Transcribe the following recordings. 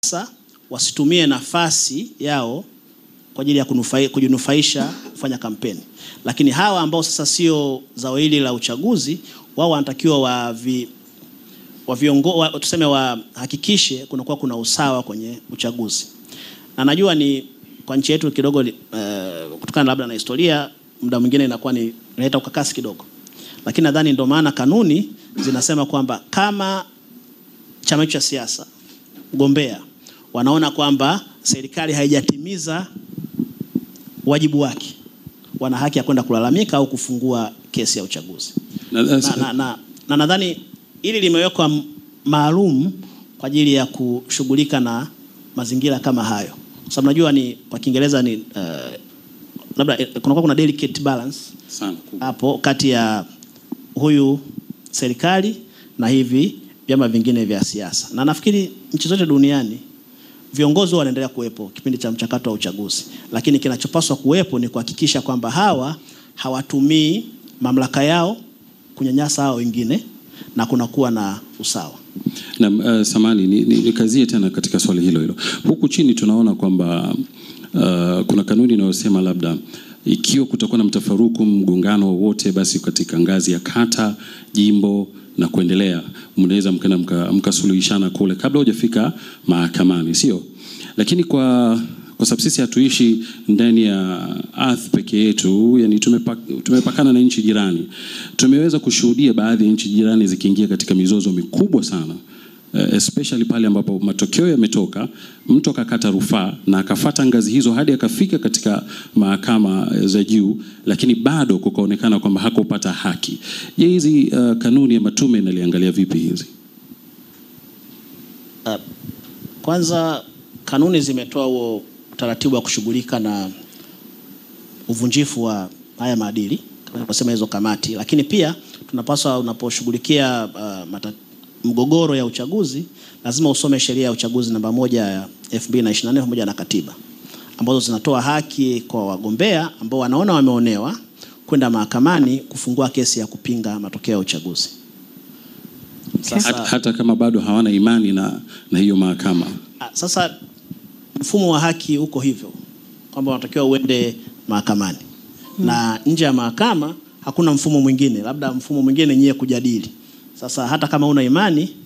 Sasa wasitumie nafasi yao kwa ajili ya kujinufaisha kufanya kampeni. Lakini hawa ambao sasa sio zao hili la uchaguzi, wao wanatakiwa tuseme wahakikishe kunakuwa kuna usawa kwenye uchaguzi. Na najua ni kwa nchi yetu kidogo kutokana labda na historia, muda mwingine inakuwa ni inaleta ukakasi kidogo. Lakini nadhani ndio maana kanuni zinasema kwamba kama chama cha siasa mgombea wanaona kwamba serikali haijatimiza wajibu wake, wana haki ya kwenda kulalamika au kufungua kesi ya uchaguzi. Na nadhani hili limewekwa maalum kwa ajili ya kushughulika na mazingira kama hayo. Kwa sababu najua ni kwa Kiingereza ni labda kuna delicate balance sana hapo kati ya huyu serikali na hivi vyama vingine vya siasa. Na nafikiri nchi zote duniani viongozi wanaendelea kuwepo kipindi cha mchakato wa uchaguzi, lakini kinachopaswa kuwepo ni kuhakikisha kwamba hawa hawatumii mamlaka yao kunyanyasa hao wengine na kunakuwa na usawa. Na samani nikazie tena katika swali hilo. Huku chini tunaona kwamba kuna kanuni inayosema labda ikiwa kutakuwa na mtafaruku, mgongano wowote, basi katika ngazi ya kata, jimbo na kuendelea, mnaweza mkasuluhishana kule kabla hujafika mahakamani, sio? Lakini kwa sababu sisi hatuishi ndani ya earth peke yetu, yani tumepakana na nchi jirani, tumeweza kushuhudia baadhi ya nchi jirani zikiingia katika mizozo mikubwa sana, especially pale ambapo matokeo yametoka, mtu akakata rufaa na akafuata ngazi hizo hadi akafika katika mahakama za juu, lakini bado kukaonekana kwamba hakupata haki. Je, hizi kanuni ya matume inaliangalia vipi hizi? Kwanza kanuni zimetoa huo utaratibu wa kushughulika na uvunjifu wa haya maadili kama tunasema hizo kamati, lakini pia tunapaswa unaposhughulikia mgogoro ya uchaguzi lazima usome sheria ya uchaguzi namba 1 ya 2024 pamoja na katiba ambazo zinatoa haki kwa wagombea ambao wanaona wameonewa kwenda mahakamani kufungua kesi ya kupinga matokeo ya uchaguzi. Sasa, hata kama bado hawana imani na hiyo mahakama. Sasa mfumo wa haki uko hivyo kwamba unatakiwa uende mahakamani. Na nje ya mahakama hakuna mfumo mwingine, labda mfumo mwingine nyie kujadili. Sasa hata kama una imani,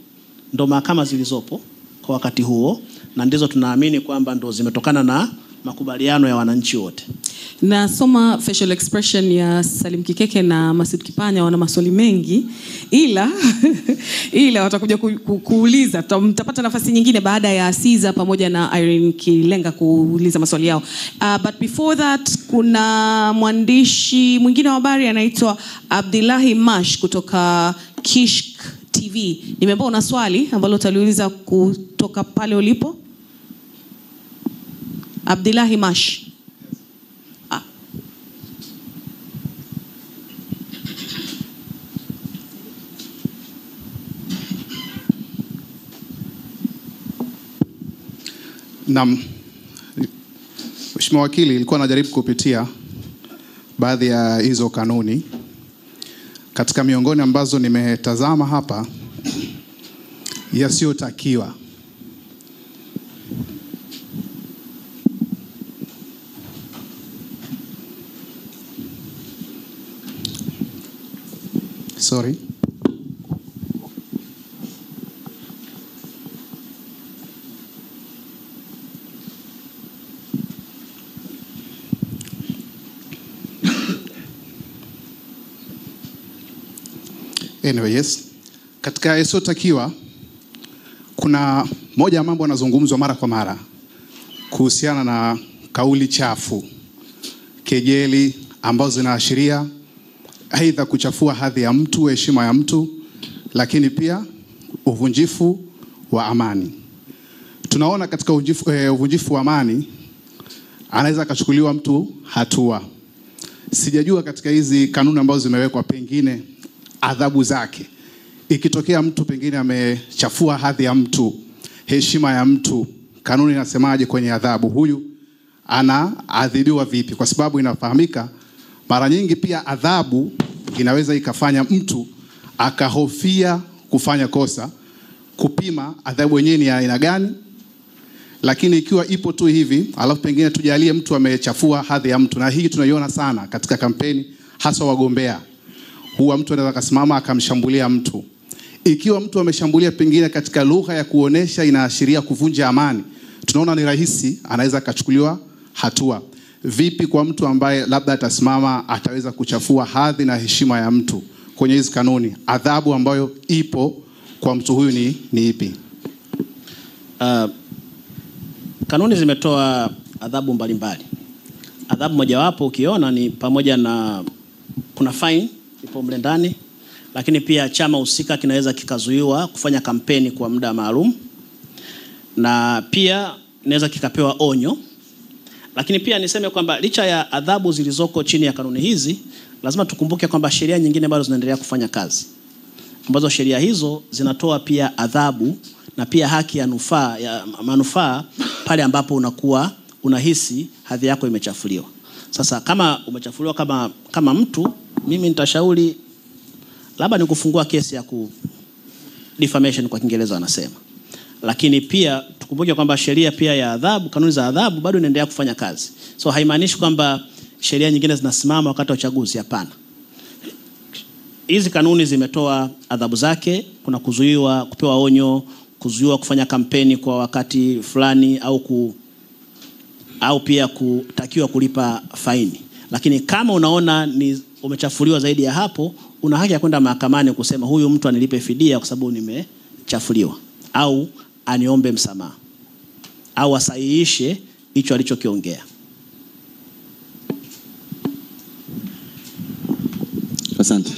ndo mahakama zilizopo kwa wakati huo, na ndizo tunaamini kwamba ndo zimetokana na makubaliano ya wananchi wote. Na soma facial expression ya Salim Kikeke na Masud Kipanya, wana maswali mengi, ila watakuja kuuliza. Mtapata nafasi nyingine baada ya Caesar pamoja na Irene Kilenga kuuliza maswali yao. But before that, kuna mwandishi mwingine wa habari anaitwa Abdillahi Mash kutoka Kishk TV. Nimeambiwa una swali ambalo utaliuliza kutoka pale ulipo. Abdillahi Mash. Mheshimiwa Wakili, ilikuwa najaribu kupitia baadhi ya hizo kanuni. Katika miongoni ambazo nimetazama hapa, yasiyotakiwa katika yasiyotakiwa kuna moja ya mambo yanazungumzwa mara kwa mara kuhusiana na kauli chafu, kejeli ambazo zinaashiria aidha kuchafua hadhi ya mtu, heshima ya mtu, lakini pia uvunjifu wa amani. Tunaona katika uvunjifu wa amani anaweza akachukuliwa mtu hatua. Sijajua katika hizi kanuni ambazo zimewekwa pengine adhabu zake, ikitokea mtu pengine amechafua hadhi ya mtu, heshima ya mtu, kanuni inasemaje kwenye adhabu? Huyu anaadhibiwa vipi? Kwa sababu inafahamika mara nyingi pia adhabu inaweza ikafanya mtu akahofia kufanya kosa, kupima adhabu yenyewe ni aina gani Lakini ikiwa ipo tu hivi, alafu pengine tujalie mtu amechafua hadhi ya mtu, na hii tunaiona sana katika kampeni hasa wagombea. Huwa mtu anaweza kusimama akamshambulia mtu. Ikiwa mtu ameshambulia pengine katika lugha ya kuonesha inaashiria kuvunja amani, tunaona ni rahisi, anaweza akachukuliwa hatua. Vipi kwa mtu ambaye labda atasimama ataweza kuchafua hadhi na heshima ya mtu kwenye hizi kanuni? Adhabu ambayo ipo kwa mtu huyu ni ipi? Kanuni zimetoa adhabu mbalimbali. Adhabu mojawapo ukiona ni pamoja na kuna fine ipo mle ndani, lakini pia chama husika kinaweza kikazuiwa kufanya kampeni kwa muda maalum, na pia inaweza kikapewa onyo. Lakini pia niseme kwamba licha ya adhabu zilizoko chini ya kanuni hizi, lazima tukumbuke kwamba sheria nyingine bado zinaendelea kufanya kazi, ambazo sheria hizo zinatoa pia adhabu na pia haki ya manufaa pale ambapo unakuwa unahisi hadhi yako imechafuliwa. Sasa kama umechafuliwa kama mtu, mimi nitashauri labda ni kufungua kesi ya defamation kwa Kiingereza wanasema. Lakini pia tukumbuke kwamba sheria pia ya adhabu, kanuni za adhabu bado inaendelea kufanya kazi. So haimaanishi kwamba sheria nyingine zinasimama wakati wa uchaguzi, hapana. Hizi kanuni zimetoa adhabu zake, kuna kuzuiwa, kupewa onyo, kuzuiwa kufanya kampeni kwa wakati fulani, au pia kutakiwa kulipa faini. Lakini kama unaona ni umechafuliwa zaidi ya hapo, una haki ya kwenda mahakamani kusema huyu mtu anilipe fidia kwa sababu nimechafuliwa, au aniombe msamaha, au asahihishe hicho alichokiongea. Asante.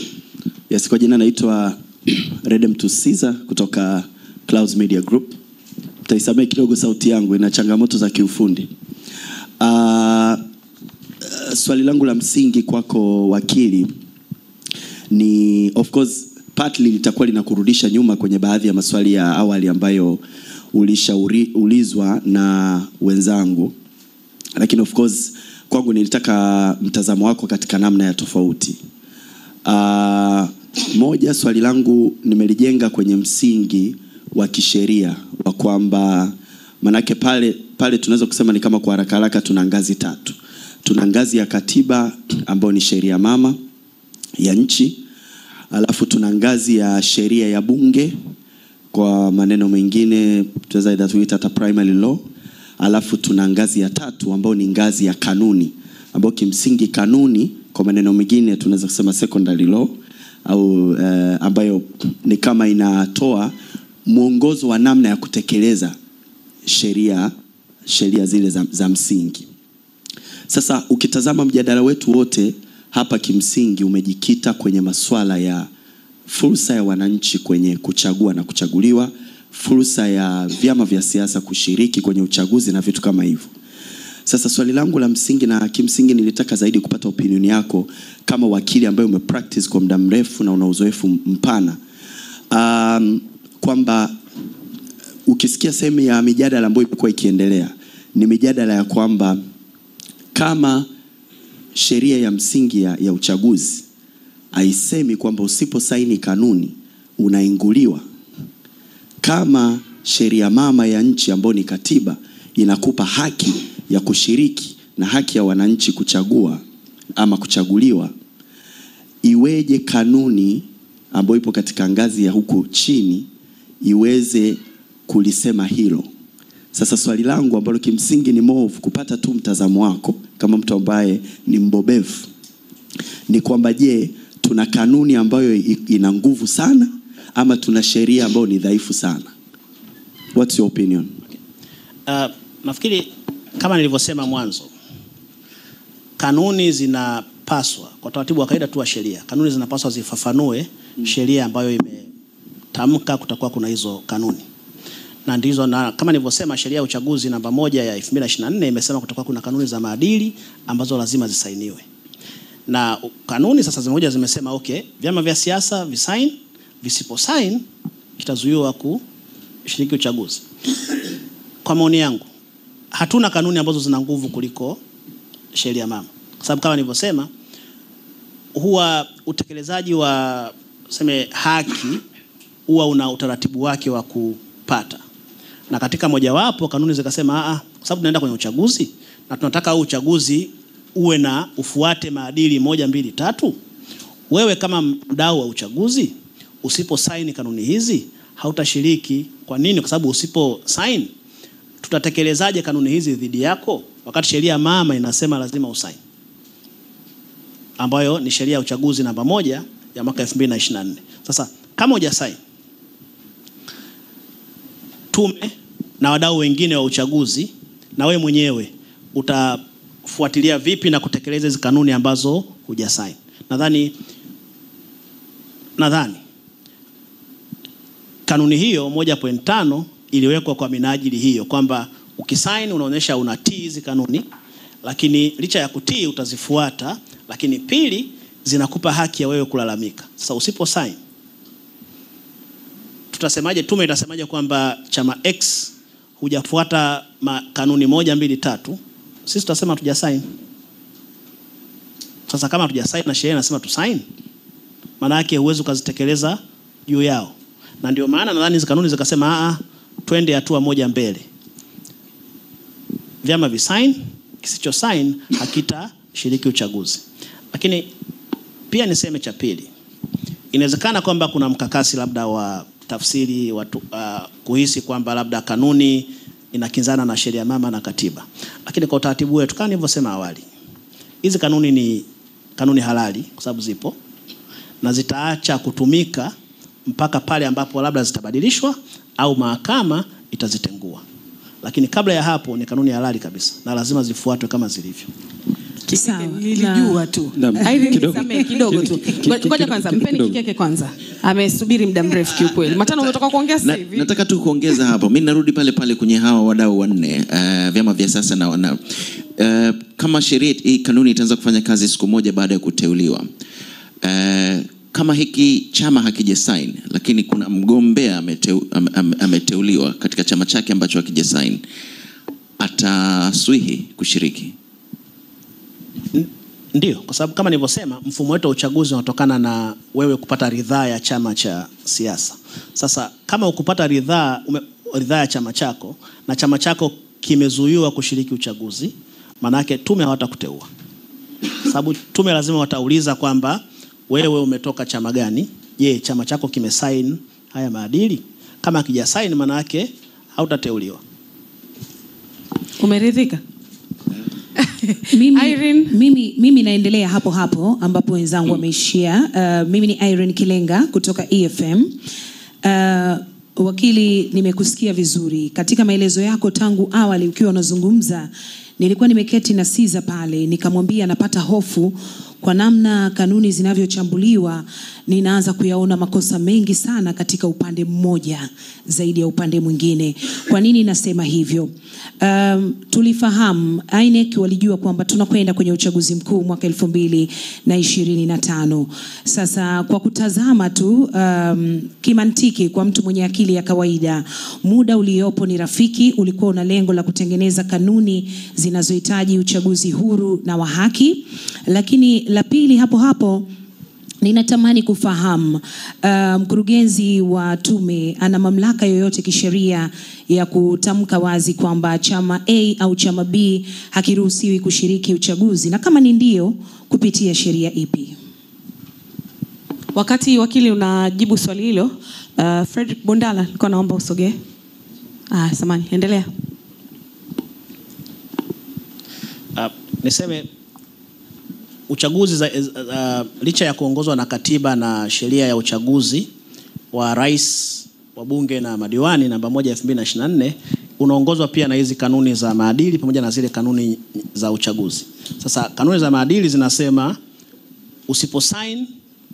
Yes, kwa jina naitwa Redemptus Caesar kutoka Clouds Media Group. Taisamee kidogo sauti yangu ina changamoto za kiufundi. Swali langu la msingi kwako wakili ni, of course partly litakuwa linakurudisha nyuma kwenye baadhi ya maswali ya awali ambayo ulishaulizwa na wenzangu, lakini of course kwangu nilitaka mtazamo wako katika namna ya tofauti. Moja, swali langu nimelijenga kwenye msingi wa kisheria wa kwamba manake pale tunaweza kusema ni kama kwa haraka haraka tuna ngazi tatu. Tuna ngazi ya katiba ambayo ni sheria mama ya nchi, alafu tuna ngazi ya sheria ya bunge, kwa maneno mengine tunaweza tuita hata primary law, alafu tuna ngazi ya tatu ambayo ni ngazi ya kanuni, ambayo kimsingi kanuni kwa maneno mengine tunaweza kusema secondary law, au ambayo ni kama inatoa mwongozo wa namna ya kutekeleza sheria zile za msingi. Sasa ukitazama mjadala wetu wote hapa kimsingi umejikita kwenye masuala ya fursa ya wananchi kwenye kuchagua na kuchaguliwa, fursa ya vyama vya siasa kushiriki kwenye uchaguzi na vitu kama hivyo. Sasa swali langu la msingi, na kimsingi nilitaka zaidi kupata opinion yako kama wakili ambaye umepractice kwa muda mrefu na una uzoefu mpana, kwamba ukisikia sehemu ya mijadala ambayo ilikuwa ikiendelea ni mijadala ya kwamba kama sheria ya msingi ya uchaguzi haisemi kwamba usipo saini kanuni unainguliwa, kama sheria mama ya nchi ambayo ni katiba inakupa haki ya kushiriki na haki ya wananchi kuchagua ama kuchaguliwa, iweje kanuni ambayo ipo katika ngazi ya huku chini iweze kulisema hilo? Sasa swali langu ambalo kimsingi ni move kupata tu mtazamo wako kama mtu ambaye ni mbobevu ni kwamba je, tuna kanuni ambayo ina nguvu sana ama tuna sheria ambayo ni dhaifu sana? What's your opinion? Nafikiri kama nilivyosema mwanzo, kanuni zinapaswa kwa taratibu wa kawaida tu wa sheria, kanuni zinapaswa zifafanue sheria ambayo imetamka kutakuwa kuna hizo kanuni. Na ndizo, na kama nilivyosema sheria ya uchaguzi namba 1 ya 2024 imesema kutakuwa kuna kanuni za maadili ambazo lazima zisainiwe. Na kanuni sasa zimoja zimesema okay, vyama vya siasa visign, visipo sign kitazuiwa kushiriki uchaguzi. Kwa maoni yangu, hatuna kanuni ambazo zina nguvu kuliko sheria mama. Kwa sababu kama nilivyosema, huwa utekelezaji wa haki huwa una utaratibu wake wa kupata. Na katika mojawapo kanuni zikasema kwa sababu tunaenda kwenye uchaguzi na tunataka uchaguzi uwe na ufuate maadili 1, 2, 3, wewe kama mdau wa uchaguzi usipo sign kanuni hizi hautashiriki. Kwa nini? Kwa sababu usipo sign tutatekelezaje kanuni hizi dhidi yako wakati sheria mama inasema lazima usign, ambayo ni sheria ya uchaguzi namba 1 ya mwaka 2024. Sasa kama hujasign, tume na wadau wengine wa uchaguzi na wewe mwenyewe utafuatilia vipi na kutekeleza hizo kanuni ambazo hujasign? Nadhani kanuni hiyo 1.5 iliwekwa kwa minajili hiyo kwamba ukisign unaonyesha unatii hizi kanuni, lakini licha ya kutii utazifuata, lakini pili zinakupa haki ya wewe kulalamika. Sasa usipo sign tutasemaje? Tume itasemaje kwamba chama X hujafuata kanuni 1, 2, 3? Sisi tutasema tujasign. Sasa kama tujasign na sheria inasema tu sign, maana yake huwezi ukazitekeleza juu yao. Na ndio maana nadhani hizo kanuni zikasema twende hatua moja mbele. Vyama visign, kisicho sign hakitashiriki uchaguzi. Lakini pia niseme cha pili, inawezekana kwamba kuna mkakasi labda wa tafsiri watu kuhisi kwamba labda kanuni inakinzana na sheria mama na katiba. Lakini kwa utaratibu wetu kama nilivyosema awali, hizi kanuni ni kanuni halali kwa sababu zipo na zitaacha kutumika mpaka pale ambapo labda zitabadilishwa au mahakama itazitengua. Lakini kabla ya hapo ni kanuni halali kabisa na lazima zifuatwe kama zilivyo. Nilijua tu. Kidogo tu. Ngoja kwanza mpeni kikeke kwanza. Amesubiri muda mrefu kiukweli. Matano umetoka kuongea sasa hivi. Nataka tu kuongeza hapo. Mimi narudi pale kwenye hawa wadau wanne, vyama vya sasa na kama sheria hii kanuni itaanza kufanya kazi siku moja baada ya kuteuliwa. Kama hiki chama hakija sign lakini kuna mgombea ameteuliwa katika chama chake ambacho hakija sign, ataswihi kushiriki? Ndio, kwa sababu kama nilivyosema mfumo wetu wa uchaguzi unatokana na wewe kupata ridhaa ya chama cha siasa. Sasa kama ukupata ridhaa ya chama chako na chama chako kimezuiwa kushiriki uchaguzi, maana yake tume hawatakuteua. Sababu tume lazima watauliza kwamba wewe umetoka chama gani? Je, chama chako kimesign haya maadili? Kama hakijasign maana yake hautateuliwa. Umeridhika? Mimi naendelea hapo ambapo wenzangu wameishia. Mimi ni Irene Kilenga kutoka EFM. Wakili, nimekusikia vizuri katika maelezo yako tangu awali ukiwa unazungumza. Nilikuwa nimeketi na Siza pale, nikamwambia napata hofu kwa namna kanuni zinavyochambuliwa. Ninaanza kuyaona makosa mengi sana katika upande mmoja zaidi ya upande mwingine. Kwa nini nasema hivyo? Tulifahamu INEC walijua kwamba tunakwenda kwenye uchaguzi mkuu mwaka 2025. Sasa kwa kutazama tu kimantiki kwa mtu mwenye akili ya kawaida, muda uliopo ni rafiki. Ulikuwa una lengo la kutengeneza kanuni zinazohitaji uchaguzi huru na wa haki. Lakini la pili hapo ninatamani kufahamu mkurugenzi wa tume ana mamlaka yoyote kisheria ya kutamka wazi kwamba chama A au chama B hakiruhusiwi kushiriki uchaguzi, na kama ni ndio, kupitia sheria ipi? Wakati wakili unajibu swali hilo, Frederick Bondala nilikuwa naomba usogee. Samani, endelea. Niseme uchaguzi licha ya kuongozwa na katiba na sheria ya uchaguzi wa rais, wa bunge na madiwani namba 1 ya 2024, unaongozwa pia na hizi kanuni za maadili pamoja na zile kanuni za uchaguzi. Sasa kanuni za maadili zinasema usipo sign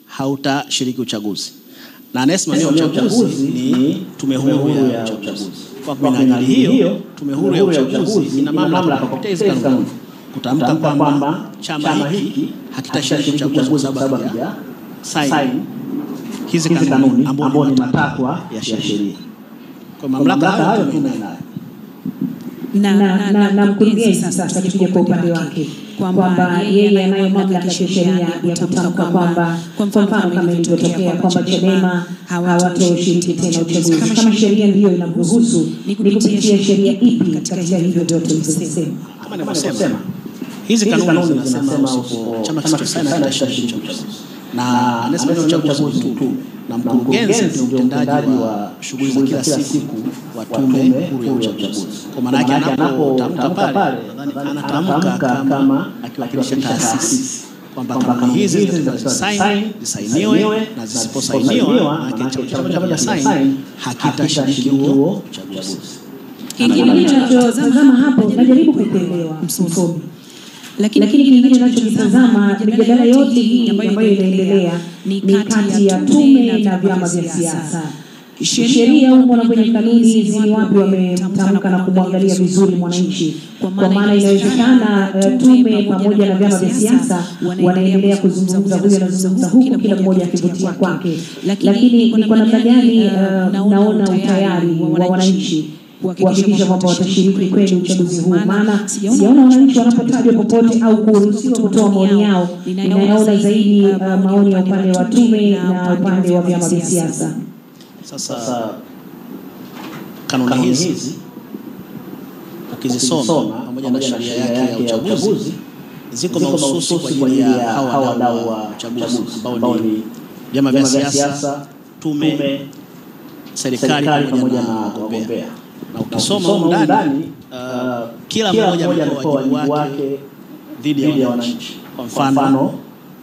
hautashiriki uchaguzi. Na anayesimamia uchaguzi ni tume huru ya uchaguzi. Kwa minajili hiyo, tume huru ya uchaguzi ina mamlaka kupitia hizi kanuni kutamka kwamba chama hiki hakitashiriki uchaguzi kwa sababu ya sign hizi kanuni ambazo ni matakwa ya sheria. Kwa mamlaka hayo tume inayo. na mkurugenzi sasa tukija kwa upande wake kwamba yeye anayo mamlaka ya kisheria ya kutamka kwamba kwa mfano kama ilivyotokea kwamba Chadema hawatoshiriki tena uchaguzi. Kama sheria ndiyo inamruhusu, ni kupitia sheria ipi katika hivyo vyote tulivyosema? Kama nilivyosema, hizi kanuni zinasema chama kisichosaini kitashiriki uchaguzi. Na anasema uchaguzi tu. Na mkurugenzi ndio mtendaji wa shughuli za kila siku wa tume huru ya uchaguzi. Kwa maana yake anapotamka pale, nadhani anatamka kama akiwakilisha taasisi kwamba kanuni hizi zisainiwe na zisiposainiwa maana chama cha saini hakitashiriki huo uchaguzi. Kingine ninachotazama hapo, najaribu kuelewa msomi, lakini kingine ninachotazama mijadala yote hii ambayo inaendelea ni kati ya tume na vyama vya siasa. Sheria huko na kwenye kanuni hizi ni wapi wametamka na kumwangalia vizuri mwananchi? Kwa maana inawezekana tume pamoja na vyama vya siasa wanaendelea kuzungumza, huyu anazungumza huku, kila mmoja akivutia kwake, lakini ni kwa namna gani naona utayari wa wananchi kuhakikisha kwamba watashiriki kwenye uchaguzi huu? Maana sijaona wananchi wanapotajwa popote au kuruhusiwa kutoa maoni yao. Ninaona zaidi maoni ya upande wa tume na upande wa vyama vya siasa. Sasa kanuni hizi ukizisoma pamoja na sheria yake ya uchaguzi ziko mahususi kwa ajili ya hawa wadau wa uchaguzi ambao ni vyama vya siasa, tume, serikali pamoja na wagombea. Na ukisoma huko ndani kila mmoja amepewa wajibu wake dhidi ya wananchi. Kwa mfano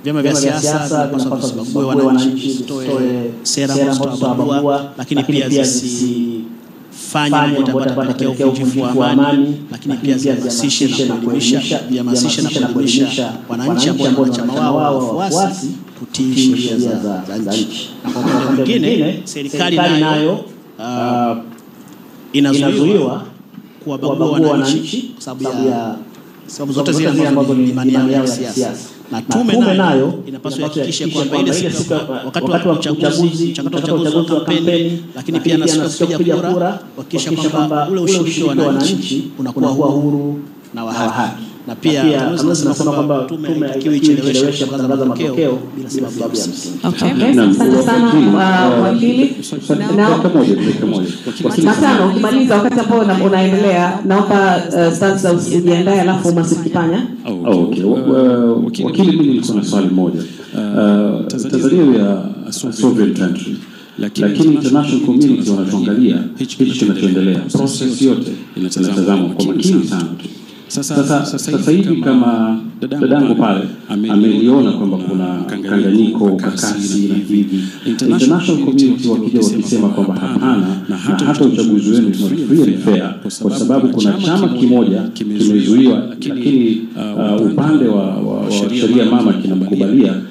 vyama vya siasa vinapaswa kusibague wananchi, zitoe sera kusababua, lakini pia zisifanye mambo yatakayopelekea uvunjifu wa amani, lakini pia zihamasishe na kuelimisha wananchi ambao ni wanachama wao wafuasi kutii sheria za nchi. Na kwa upande mwingine serikali nayo inazuiwa kuwabagua wananchi kwa sababu zote zile ambazo ni imani yao ya siasa. Na tume nayo inapaswa kuhakikisha kwamba ile siku wakati wa uchaguzi, mchakato wa uchaguzi wa kampeni, lakini pia na siku ya kupiga kura, kuhakikisha kwamba ule ushiriki wa wananchi unakuwa huru na wa haki. Na pia tunasema kwamba tume haitakiwi icheleweshe kutangaza matokeo bila sababu ya msingi. Okay. Asante sana wakili. Na Matano kumaliza wakati ambao unaendelea, naomba sasa ujiandae alafu Masukipanya. Okay. Wakili, mimi nilikuwa na swali moja. Tanzania ya sovereign country, lakini international community wanatuangalia hichi kinachoendelea, process yote inatazamwa kwa makini sana. Sasa hivi kama dadangu pale ameliona kwamba kuna mkanganyiko, ukakasi na hivi, international community wakija wakisema kwamba hapana, na hata uchaguzi wenu ni free and fair kwa sababu kuna chama kimoja kimezuiwa, lakini upande wa sheria mama kinamkubalia.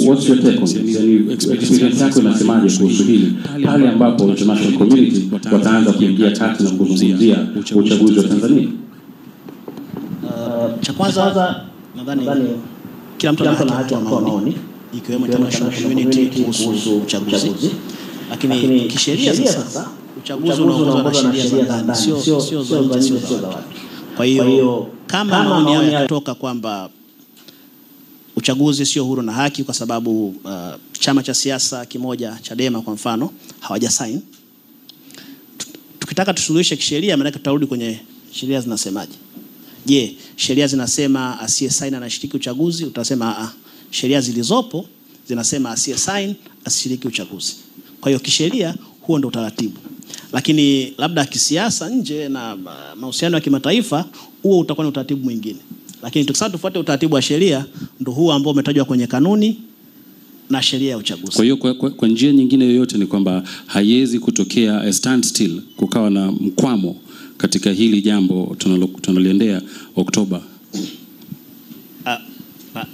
What's your take on this? Yani experience yako inasemaje kuhusu hili pale ambapo international community wataanza kuingia kati na kuzungumzia uchaguzi wa Tanzania? Cha kwanza nadhani kila mtu ana haki ya maoni ikiwemo international community kuhusu uchaguzi, lakini kisheria sasa uchaguzi unaongozwa na sheria za ndani, sio za nje, sio za watu. Kwa hiyo kama maoni yao yakitoka kwamba uchaguzi sio huru na haki kwa sababu chama cha siasa kimoja, Chadema kwa mfano, hawajasign, tukitaka tusuluhishe kisheria, maana tutarudi kwenye sheria zinasemaje. Je, sheria zinasema asiye sign anashiriki uchaguzi? Utasema sheria zilizopo zinasema asiye sign asishiriki uchaguzi. Kwa hiyo kisheria huo ndio utaratibu. Lakini labda kisiasa nje na mahusiano ya kimataifa huo utakuwa ni utaratibu mwingine. Lakini tukisema tufuate utaratibu wa sheria ndio huo ambao umetajwa kwenye kanuni na sheria ya uchaguzi. Kwa hiyo kwa njia nyingine yoyote ni kwamba haiwezi kutokea a standstill, kukawa na mkwamo katika hili jambo tunaliendea Oktoba.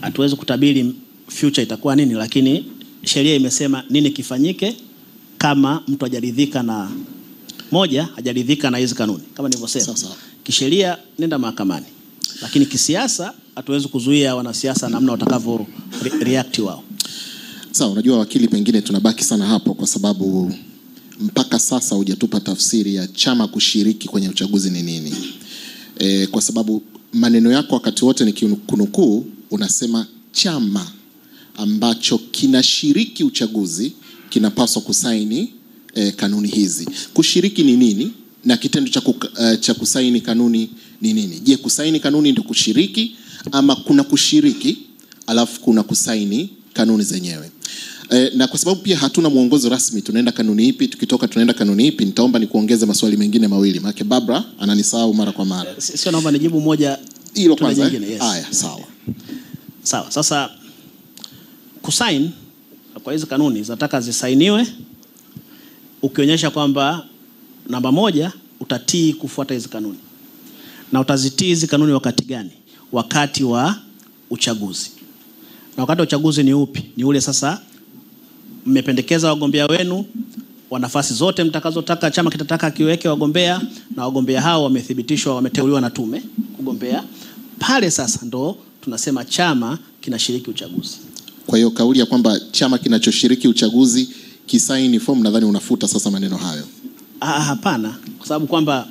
Hatuwezi kutabiri future itakuwa nini, lakini sheria imesema nini kifanyike kama mtu hajaridhika na hajaridhika na hizo kanuni. Kama nilivyosema, kisheria nenda mahakamani. Lakini kisiasa hatuwezi kuzuia wanasiasa namna watakavyo react wao. Sawa, unajua wakili, pengine tunabaki sana hapo kwa sababu mpaka sasa hujatupa tafsiri ya chama kushiriki kwenye uchaguzi ni nini. kwa sababu maneno yako wakati wote ni kunukuu, unasema chama ambacho kinashiriki uchaguzi kinapaswa kusaini kanuni hizi. Kushiriki ni nini na kitendo cha kusaini kanuni ni nini? Je, kusaini kanuni ndio kushiriki ama kuna kushiriki alafu kuna kusaini kanuni zenyewe? Na kwa sababu pia hatuna mwongozo rasmi, tunaenda kanuni ipi, tukitoka tunaenda kanuni ipi, nitaomba nikuongeze maswali mengine mawili. Maana Barbara ananisahau mara kwa mara. Sio, naomba nijibu moja hilo kwanza. Yes. Haya, sawa. Sawa. Sasa kusign kwa hizo kanuni zinataka zisainiwe ukionyesha kwamba namba moja utatii kufuata hizo kanuni. Na utazitii hizo kanuni wakati gani? Wakati wa uchaguzi. Na wakati wa uchaguzi ni upi? Ni ule sasa mmependekeza wagombea wenu wa nafasi zote mtakazotaka, chama kitataka kiweke wagombea, na wagombea hao wamethibitishwa, wameteuliwa na tume kugombea. Pale sasa ndo tunasema chama kinashiriki uchaguzi. Kwa hiyo kauli ya kwamba chama kinachoshiriki uchaguzi kisaini form, nadhani unafuta sasa maneno hayo. Hapana, kwa sababu kwamba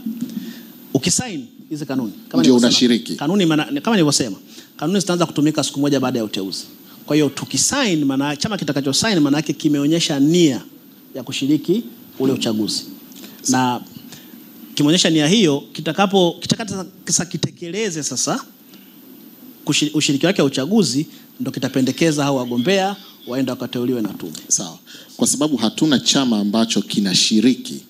ukisaini hizo kanuni kama ndio unashiriki. Kanuni kama nilivyosema, kanuni zitaanza kutumika siku moja baada ya uteuzi. Kwa hiyo tukisign, maana chama kitakachosign maana yake kimeonyesha nia ya kushiriki ule uchaguzi. Na kimeonyesha nia hiyo, kitakata kitekeleze sasa ushiriki wake wa uchaguzi, ndio kitapendekeza hao wagombea waenda wakateuliwe na tume. Sawa. Kwa sababu hatuna chama ambacho kinashiriki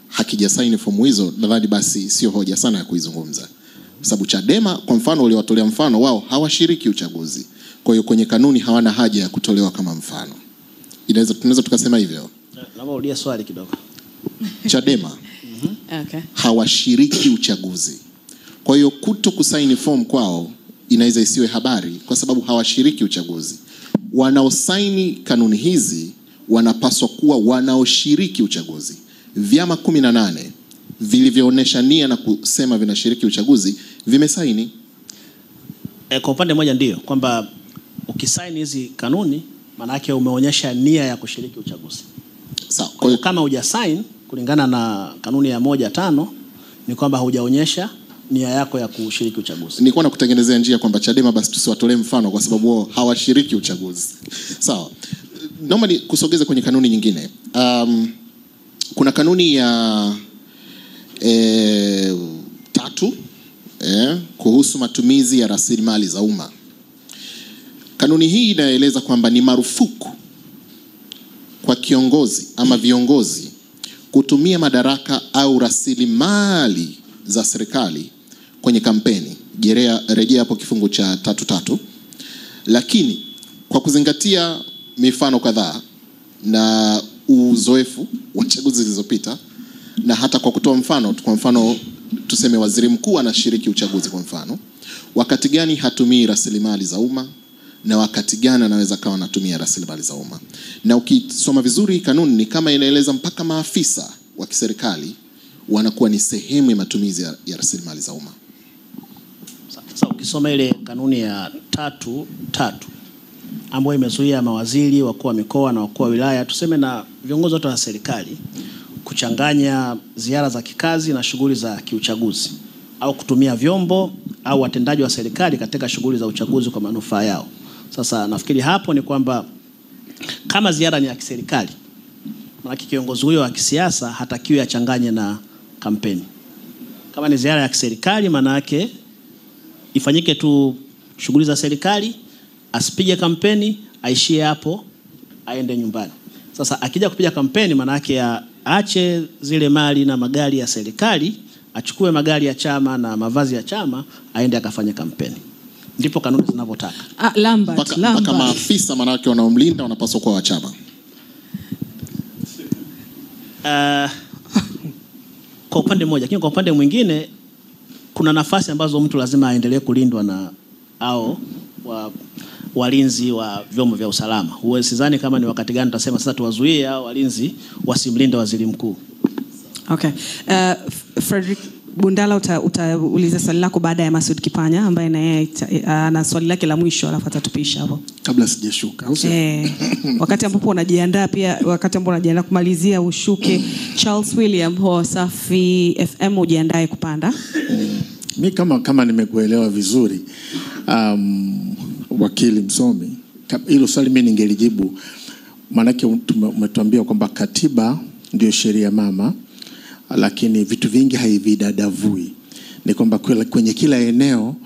hakijasaini fomu hizo, nadhani basi sio hoja sana ya kuizungumza. Kwa sababu Chadema kwa mfano uliwatolea mfano, wao hawashiriki uchaguzi. Kwa hiyo kwenye kanuni hawana haja ya kutolewa kama mfano. Tunaweza tukasema hivyo. Naomba urudie swali kidogo. Chadema Okay. hawashiriki uchaguzi. Kwa hiyo kuto kusaini form kwao inaweza isiwe habari kwa sababu hawashiriki uchaguzi. Wanaosaini kanuni hizi wanapaswa kuwa wanaoshiriki uchaguzi. Vyama 18 vilivyoonyesha nia na kusema vinashiriki uchaguzi vimesaini. Kwa upande mmoja ndio kwamba ukisaini hizi kanuni maana yake umeonyesha nia ya kushiriki uchaguzi. Sawa. Kwa hiyo kama hujasign kulingana na kanuni ya 1.5 ni kwamba hujaonyesha nia yako ya kushiriki uchaguzi. Nilikuwa nakutengenezea njia kwamba Chadema basi tusiwatolee mfano kwa sababu wao hawashiriki uchaguzi. Sawa. Naomba kusogeza kwenye kanuni nyingine. Kuna kanuni ya 3 kuhusu matumizi ya rasilimali za umma. Kanuni hii inaeleza kwamba ni marufuku kwa kiongozi ama viongozi kutumia madaraka au rasilimali za serikali kwenye kampeni. Rejea hapo kifungu cha 3.3. Lakini kwa kuzingatia mifano kadhaa na uzoefu wa chaguzi zilizopita, na hata kwa kutoa mfano, kwa mfano tuseme waziri mkuu anashiriki uchaguzi kwa mfano, wakati gani hatumii rasilimali za umma na wakati gani anaweza kawa anatumia rasilimali za umma. Na ukisoma vizuri kanuni ni kama inaeleza mpaka maafisa wa kiserikali wanakuwa ni sehemu ya matumizi ya rasilimali za umma. Sasa ukisoma ile kanuni ya 3.3 ambayo imezuia mawaziri, wakuu wa mikoa na wakuu wa wilaya, tuseme na viongozi wote wa serikali kuchanganya ziara za kikazi na shughuli za kiuchaguzi au kutumia vyombo au watendaji wa serikali katika shughuli za uchaguzi kwa manufaa yao. Sasa nafikiri hapo ni kwamba kama ziara ni ya kiserikali, maana kiongozi huyo wa kisiasa hatakiwi achanganye na kampeni. Kama ni ziara ya kiserikali maana yake ifanyike tu shughuli za serikali, asipige kampeni, aishie hapo, aende nyumbani. Sasa akija kupiga kampeni maana yake aache zile mali na magari ya serikali, achukue magari ya chama na mavazi ya chama, aende akafanya kampeni. Ndipo kanuni zinavyotaka. Lambert. Mpaka maafisa maana yake wanaomlinda wanapaswa kuwa wa chama. Kwa upande mmoja, lakini kwa upande mwingine kuna nafasi ambazo mtu lazima aendelee kulindwa na walinzi wa vyombo vya usalama. Sidhani kama ni wakati gani tutasema sasa tuwazuie hao walinzi wasimlinde waziri mkuu. Okay. Frederick Bundala utauliza swali lako baada ya Masud Kipanya ambaye na yeye ana swali lake la mwisho alafu atatupisha hapo. Kabla sijashuka. Wakati ambapo unajiandaa pia kumalizia ushuke, Charles William wa Safi FM ujiandae kupanda. Mi kama nimekuelewa vizuri, wakili msomi, hilo swali mimi ningelijibu. Maanake umetuambia kwamba katiba ndio sheria mama, lakini vitu vingi haividadavui. Ni kwamba kwenye kila eneo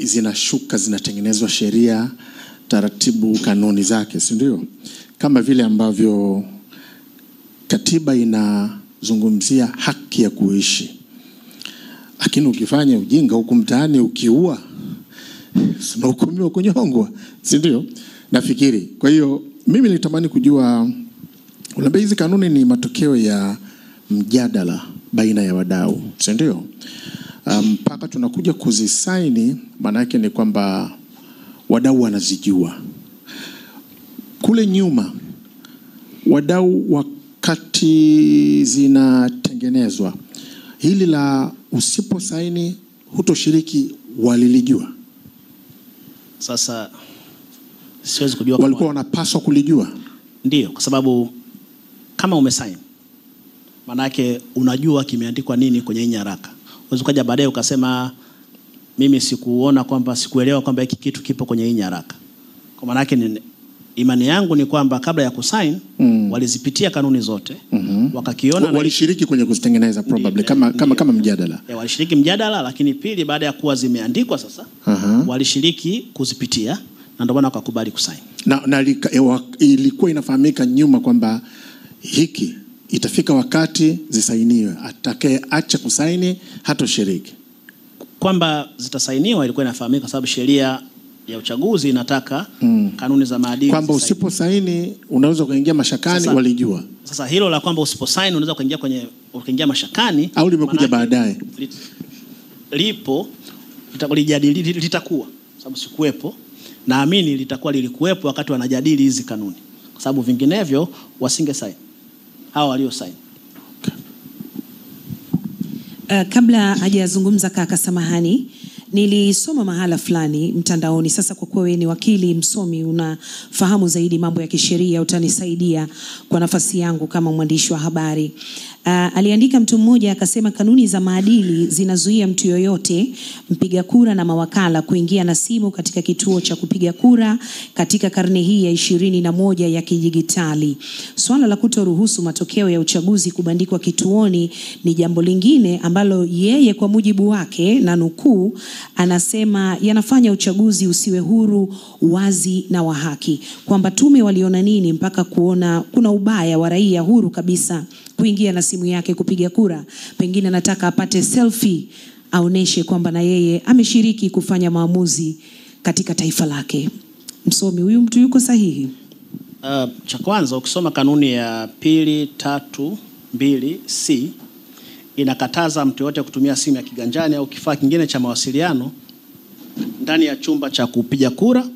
zinashuka, zinatengenezwa sheria, taratibu, kanuni zake, si ndio? Kama vile ambavyo katiba inazungumzia haki ya kuishi, lakini ukifanya ujinga huku mtaani, ukiua, unahukumiwa kunyongwa, si ndio? Nafikiri. Kwa hiyo mimi nilitamani kujua, labda hizi kanuni ni matokeo ya mjadala baina ya wadau, si ndio? Mpaka tunakuja kuzisaini, maana yake ni kwamba wadau wanazijua. Kule nyuma wadau wakati zinatengenezwa, hili la usiposaini hutoshiriki walilijua? Sasa siwezi kujua. Walikuwa wanapaswa kulijua? Ndio, kwa sababu kama umesaini, maana yake unajua kimeandikwa nini kwenye hii nyaraka. Unaweza kuja baadaye ukasema mimi sikuelewa kwamba hiki kitu kipo kwenye hii nyaraka. Kwa maana yake imani yangu ni kwamba kabla ya kusign walizipitia kanuni zote, wakakiona, walishiriki kwenye kuzitengeneza probably kama mjadala. Walishiriki mjadala, lakini pili, baada ya kuwa zimeandikwa sasa, walishiriki kuzipitia, na ndio maana wakakubali kusign. Na ilikuwa inafahamika nyuma kwamba hiki itafika wakati zisainiwe, atakayeacha kusaini hatoshiriki. Kwamba zitasainiwa ilikuwa inafahamika kwa sababu sheria ya uchaguzi inataka kanuni za maadili. Kwamba usiposaini unaweza kuingia mashakani, sasa, walijua. Sasa hilo la kwamba usiposaini unaweza kuingia mashakani, au limekuja baadaye? Lipo, litakuwa, sababu sikuwepo. Naamini lilikuwepo wakati wanajadili hizi kanuni, kwa sababu vinginevyo wasinge sign hao walio sign. Kabla hajazungumza kaka, samahani, nilisoma mahala fulani mtandaoni. Sasa kwa kuwa wewe ni wakili msomi, unafahamu zaidi mambo ya kisheria, utanisaidia kwa nafasi yangu kama mwandishi wa habari. Aliandika mtu mmoja akasema, kanuni za maadili zinazuia mtu yoyote, mpiga kura na mawakala, kuingia na simu katika kituo cha kupiga kura katika karne hii ya 21 ya kidijitali. Swala la kutoruhusu matokeo ya uchaguzi kubandikwa kituoni ni jambo lingine ambalo yeye kwa mujibu wake, na nukuu, anasema yanafanya uchaguzi usiwe huru, wazi na wa haki. Kwamba tume waliona nini mpaka kuona kuna ubaya wa raia huru kabisa kuingia na simu yake kupiga kura? Pengine anataka apate selfie, aoneshe kwamba na yeye ameshiriki kufanya maamuzi katika taifa lake. Msomi huyu mtu yuko sahihi? Cha kwanza, ukisoma kanuni ya 232C inakataza mtu yote kutumia simu ya kiganjani au kifaa kingine cha mawasiliano ndani ya chumba cha kupiga kura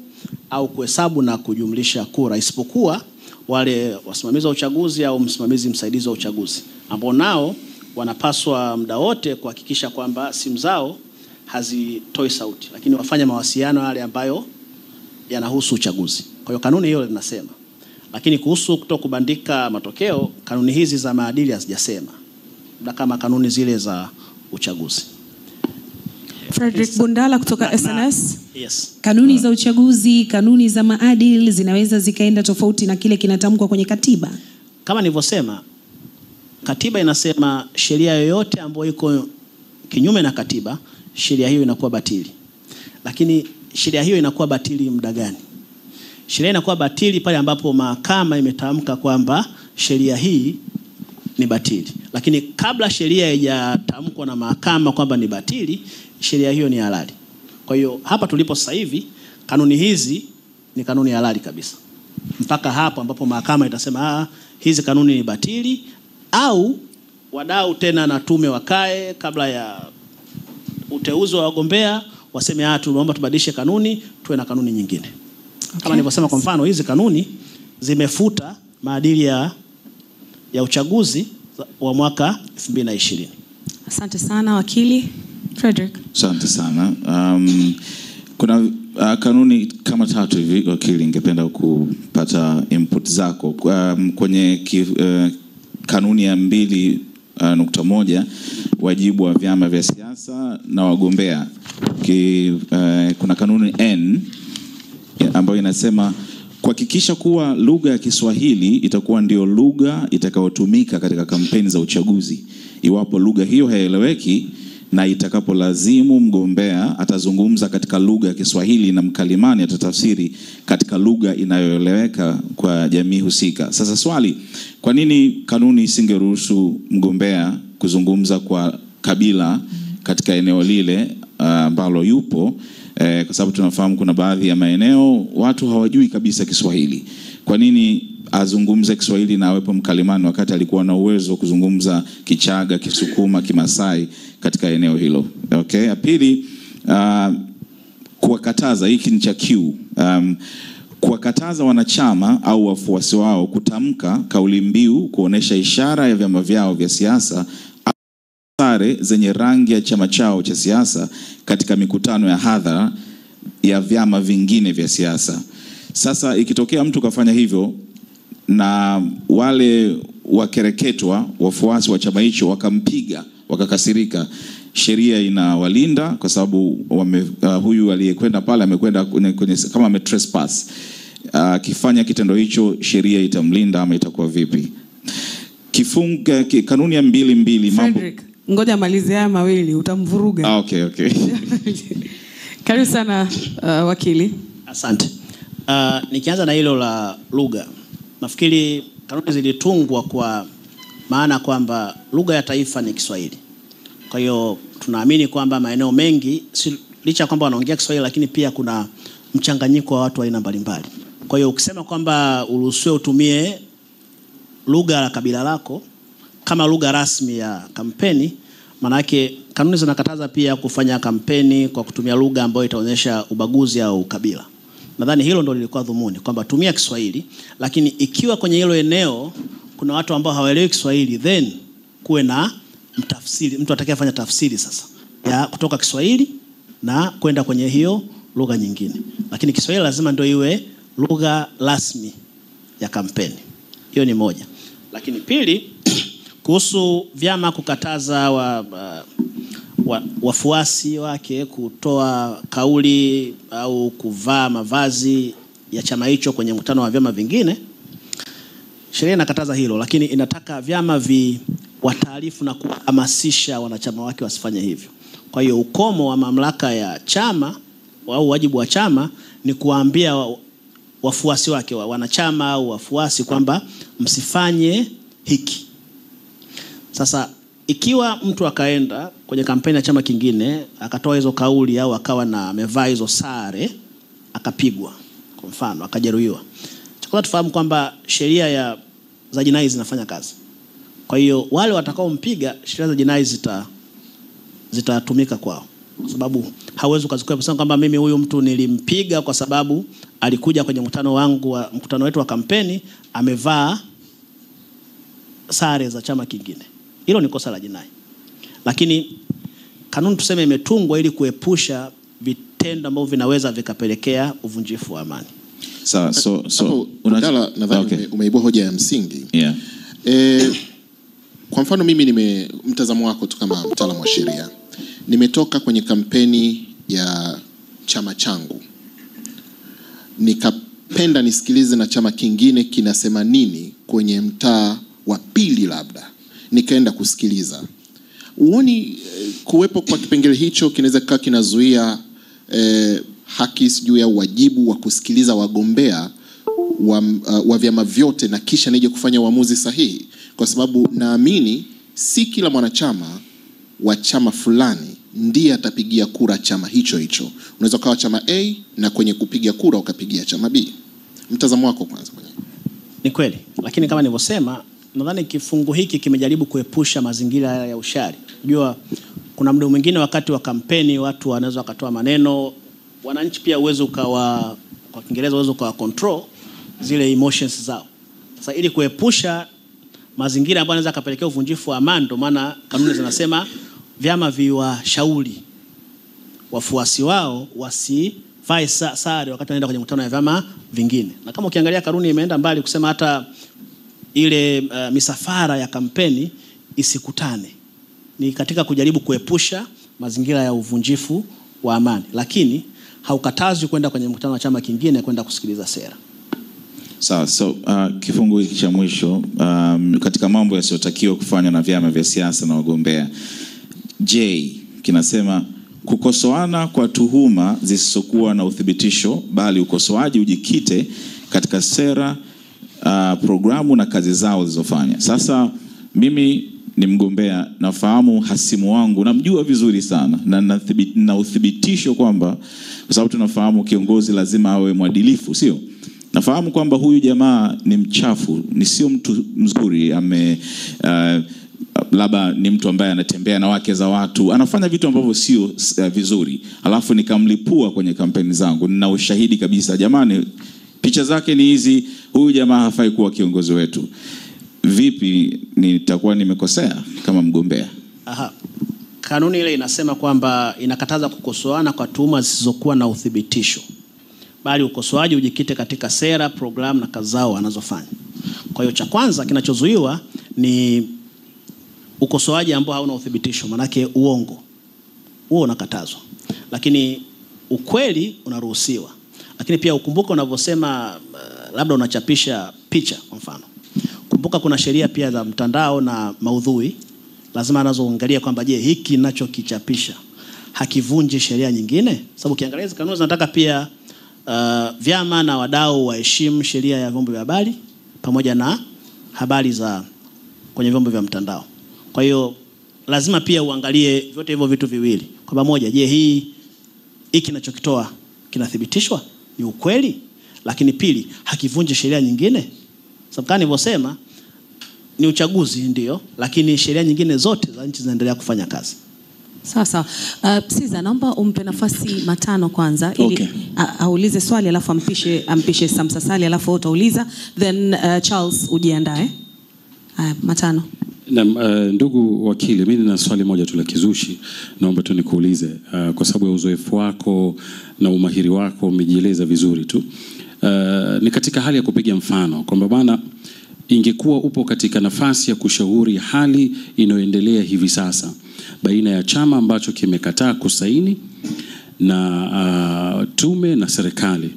au kuhesabu na kujumlisha kura, isipokuwa wale wasimamizi wa uchaguzi au msimamizi msaidizi wa uchaguzi, ambao nao wanapaswa muda wote kuhakikisha kwamba simu zao hazitoi sauti, lakini wafanye mawasiliano yale ambayo yanahusu uchaguzi. Kwa hiyo kanuni hiyo inasema. Lakini kuhusu kutokubandika matokeo, kanuni hizi za maadili hazijasema, na kama kanuni zile za uchaguzi. Frederick Bundala kutoka SNS. Yes. Kanuni za uchaguzi, kanuni za maadili zinaweza zikaenda tofauti na kile kinatamkwa kwenye katiba. Kama nilivyosema, katiba inasema sheria yoyote ambayo iko kinyume na katiba, sheria hiyo inakuwa batili. Lakini sheria hiyo inakuwa batili muda gani? Sheria inakuwa batili pale ambapo mahakama imetamka kwamba sheria hii ni batili. Lakini kabla sheria haijatamkwa na mahakama kwamba ni batili, sheria hiyo ni halali. Kwa hiyo hapa tulipo sasa hivi, kanuni hizi ni kanuni halali kabisa. Mpaka hapo ambapo mahakama itasema hizi kanuni ni batili, au wadau tena na tume wakae kabla ya uteuzi wa wagombea waseme tunaomba tubadilishe kanuni, tuwe na kanuni nyingine. Okay. Kama nilivyosema, kwa mfano hizi kanuni zimefuta maadili ya uchaguzi wa mwaka 2020. Asante sana wakili Frederick. Asante sana. Kuna kanuni kama 3 hivi wakili, ningependa kupata input zako. Kwenye kanuni ya 2.1 wajibu wa vyama vya siasa na wagombea. Kuna kanuni N ambayo inasema kuhakikisha kuwa lugha ya Kiswahili itakuwa ndio lugha itakayotumika katika kampeni za uchaguzi. Iwapo lugha hiyo haieleweki na itakapolazimu mgombea atazungumza katika lugha ya Kiswahili na mkalimani atatafsiri katika lugha inayoeleweka kwa jamii husika. Sasa swali, kwa nini kanuni isingeruhusu mgombea kuzungumza kwa kabila katika eneo lile ambalo yupo? Kwa sababu tunafahamu kuna baadhi ya maeneo watu hawajui kabisa Kiswahili. Kwa nini azungumze Kiswahili na awepo mkalimani wakati alikuwa na uwezo kuzungumza Kichaga, Kisukuma, Kimasai katika eneo hilo? Okay, ya pili, kuwakataza, hiki ni cha Q, kuwakataza wanachama au wafuasi wao kutamka kauli mbiu kuonesha ishara ya vyama vyao vya siasa sare zenye rangi ya chama chao cha siasa katika mikutano ya hadhara ya vyama vingine vya siasa. Sasa ikitokea mtu kafanya hivyo na wale wakereketwa wafuasi wa chama hicho wakampiga, wakakasirika, sheria inawalinda kwa sababu huyu aliyekwenda pale amekwenda kwenye kama ametrespass. Akifanya kitendo hicho sheria itamlinda ama itakuwa vipi? Kanuni ya 22 mambo. Ngoja malize haya mawili utamvuruga. Okay. Karibu sana wakili. Asante. Nikianza na hilo la lugha. Nafikiri kanuni zilitungwa kwa maana kwamba lugha ya taifa ni Kiswahili. Kwa hiyo tunaamini kwamba maeneo mengi licha kwamba wanaongea Kiswahili lakini pia kuna mchanganyiko wa watu wa aina mbalimbali. Kwa hiyo ukisema kwamba uruhusiwe utumie lugha la kabila lako kama lugha rasmi ya kampeni, maana yake kanuni zinakataza pia kufanya kampeni kwa kutumia lugha ambayo itaonyesha ubaguzi au ukabila. Nadhani hilo ndio lilikuwa dhumuni kwamba tumia Kiswahili, lakini ikiwa kwenye hilo eneo kuna watu ambao hawaelewi Kiswahili, then kuwe na mtafsiri, mtu atakayefanya tafsiri sasa ya kutoka Kiswahili na kwenda kwenye hiyo lugha nyingine. Lakini Kiswahili lazima ndio iwe lugha rasmi ya kampeni. Hiyo ni moja. Lakini pili, kuhusu vyama kukataza wafuasi wake kutoa kauli au kuvaa mavazi ya chama hicho kwenye mkutano wa vyama vingine, sheria inakataza hilo, lakini inataka vyama wataarifu na kuhamasisha wanachama wake wasifanye hivyo. Kwa hiyo ukomo wa mamlaka ya chama au wajibu wa chama ni kuambia wafuasi wake, wanachama au wafuasi, kwamba msifanye hiki. Sasa ikiwa mtu akaenda kwenye kampeni ya chama kingine akatoa hizo kauli au akawa na amevaa hizo sare akapigwa, kwa mfano akajeruhiwa, tukao tufahamu kwamba sheria za jinai zinafanya kazi. Kwa hiyo wale watakaompiga, sheria za jinai zitatumika kwao, kwa sababu hawezi kuzikwepa kusema kwamba mimi huyu mtu nilimpiga kwa sababu alikuja kwenye mkutano wetu wa kampeni amevaa sare za chama kingine. Hilo ni kosa la jinai. Lakini kanuni tuseme imetungwa ili kuepusha vitendo ambavyo vinaweza vikapelekea uvunjifu wa amani. Sawa, nadhani umeibua hoja ya msingi. Yeah. Kwa mfano mimi mtazamo wako tu kama mtaalamu wa sheria. Nimetoka kwenye kampeni ya chama changu. Nikapenda nisikilize na chama kingine kinasema nini kwenye mtaa wa pili labda. Nikaenda kusikiliza. Uoni kuwepo kwa kipengele hicho kinaweza kuwa kinazuia haki juu ya wajibu wa kusikiliza wagombea wa vyama vyote na kisha nije kufanya uamuzi sahihi? Kwa sababu naamini si kila mwanachama wa chama fulani ndiye atapigia kura chama hicho. Unaweza kuwa chama A na kwenye kupiga kura ukapigia chama B. Mtazamo wako kwanza. Ni kweli, lakini kama nilivyosema, nadhani kifungu hiki kimejaribu kuepusha mazingira ya ushari. Unajua kuna muda mwingine wakati wa kampeni watu wanaweza wakatoa maneno, wananchi pia uwezo kwa Kiingereza uwezo kwa control zile emotions zao. Sasa ili kuepusha mazingira ambayo yanaweza kapelekea uvunjifu wa amani, ndio maana kanuni zinasema vyama viwashauri wafuasi wao wasivae sare wakati wanaenda kwenye mkutano ya vyama vingine. Na kama ukiangalia kanuni imeenda mbali kusema hata ile misafara ya kampeni isikutane ni katika kujaribu kuepusha mazingira ya uvunjifu wa amani, lakini haukatazwi kwenda kwenye mkutano wa chama kingine kwenda kusikiliza sera. Sawa, so kifungu hiki cha mwisho katika mambo yasiyotakiwa kufanywa na vyama vya siasa na wagombea, J kinasema kukosoana kwa tuhuma zisizokuwa na uthibitisho, bali ukosoaji ujikite katika sera, programu na kazi zao zilizofanya. Sasa mimi ni mgombea, nafahamu hasimu wangu, namjua vizuri sana na uthibitisho kwamba, kwa sababu tunafahamu kiongozi lazima awe mwadilifu, sio? Nafahamu kwamba huyu jamaa ni mchafu, ni sio mtu mzuri, labda ni mtu ambaye anatembea na wake za watu, anafanya vitu ambavyo sio vizuri, alafu nikamlipua kwenye kampeni zangu. Nina ushahidi kabisa, jamani, picha zake ni hizi, huyu jamaa hafai kuwa kiongozi wetu. Vipi nitakuwa nimekosea kama mgombea? Kanuni ile inasema kwamba inakataza kukosoana kwa tuhuma zisizokuwa na uthibitisho, bali ukosoaji ujikite katika sera, programu na kazi zao wanazofanya. Kwa hiyo cha kwanza kinachozuiwa ni ukosoaji ambao hauna uthibitisho, manake uongo. Huo unakatazwa. Lakini ukweli unaruhusiwa. Lakini pia ukumbuke unavyosema labda unachapisha picha kwa mfano. Kumbuka kuna sheria pia za mtandao na maudhui. Lazima anazoangalia kwamba je, hiki ninachokichapisha hakivunji sheria nyingine? Sababu ukiangalia hizo kanuni zinataka pia vyama na wadau waheshimu sheria ya vyombo vya habari pamoja na habari za kwenye vyombo vya mtandao. Kwa hiyo lazima pia uangalie vyote hivyo vitu viwili. Kwa pamoja, je, hiki ninachokitoa kinathibitishwa ni ukweli? Lakini pili, hakivunji sheria nyingine? Sababu kama nilivyosema ni uchaguzi ndio, lakini sheria nyingine zote za nchi zinaendelea kufanya kazi. Sasa Siza, naomba umpe nafasi Matano kwanza ili aulize swali, alafu ampishe Samsasali, alafu utauliza, then Charles ujiandae. Matano. Na ndugu wakili, mimi nina swali moja tu la kizushi, naomba tu nikuulize kwa sababu ya uzoefu wako na umahiri wako, umejieleza vizuri tu. Ni katika hali ya kupiga mfano kwamba bana, ingekuwa upo katika nafasi ya kushauri hali inayoendelea hivi sasa baina ya chama ambacho kimekataa kusaini na tume na serikali,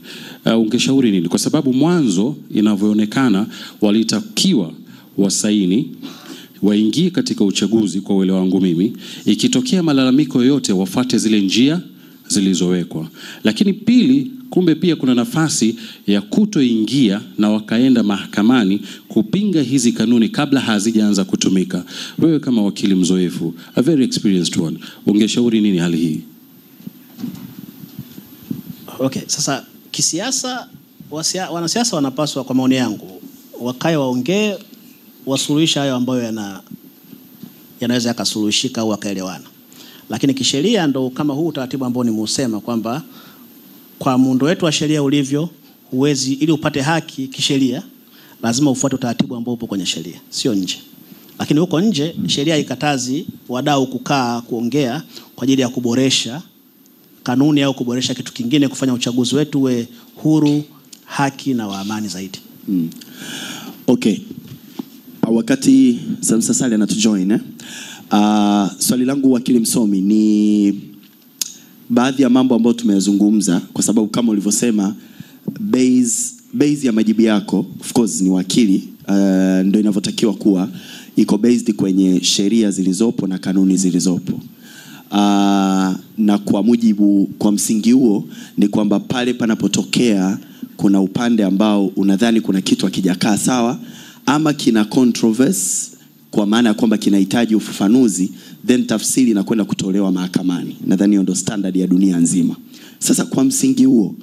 ungeshauri nini? Kwa sababu mwanzo inavyoonekana walitakiwa wasaini, waingie katika uchaguzi kwa uelewa wangu mimi, ikitokea malalamiko yote wafuate zile njia zilizowekwa. Lakini pili, kumbe pia kuna nafasi ya kutoingia na wakaenda mahakamani kupinga hizi kanuni kabla hazijaanza kutumika. Wewe kama wakili mzoefu, a very experienced one, ungeshauri nini hali hii? Okay, sasa kisiasa wanasiasa wanapaswa, kwa maoni yangu, wakae waongee, wasuluhisha hayo ambayo yanaweza yakasuluhishika au wakaelewana. Lakini kisheria ndo kama huu utaratibu ambao nimeusema kwamba kwa muundo wetu wa sheria ulivyo, huwezi, ili upate haki kisheria lazima ufuate utaratibu ambao upo kwenye sheria, sio nje. Lakini huko nje sheria ikatazi wadau kukaa kuongea kwa ajili ya kuboresha kanuni au kuboresha kitu kingine, kufanya uchaguzi wetu uwe huru, haki na wa amani zaidi. Okay. Wakati Samsasali anatujoin swali langu wakili msomi ni baadhi ya mambo ambayo tumeyazungumza, kwa sababu kama ulivyosema base ya majibu yako of course ni wakili, ndio inavyotakiwa kuwa, iko based kwenye sheria zilizopo na kanuni zilizopo. Na kwa msingi huo ni kwamba pale panapotokea kuna upande ambao unadhani kuna kitu hakijakaa sawa ama kina controversy, kwa maana ya kwamba kinahitaji ufafanuzi, then tafsiri inakwenda kutolewa mahakamani. Nadhani hiyo ndio standard ya dunia nzima. Sasa kwa msingi huo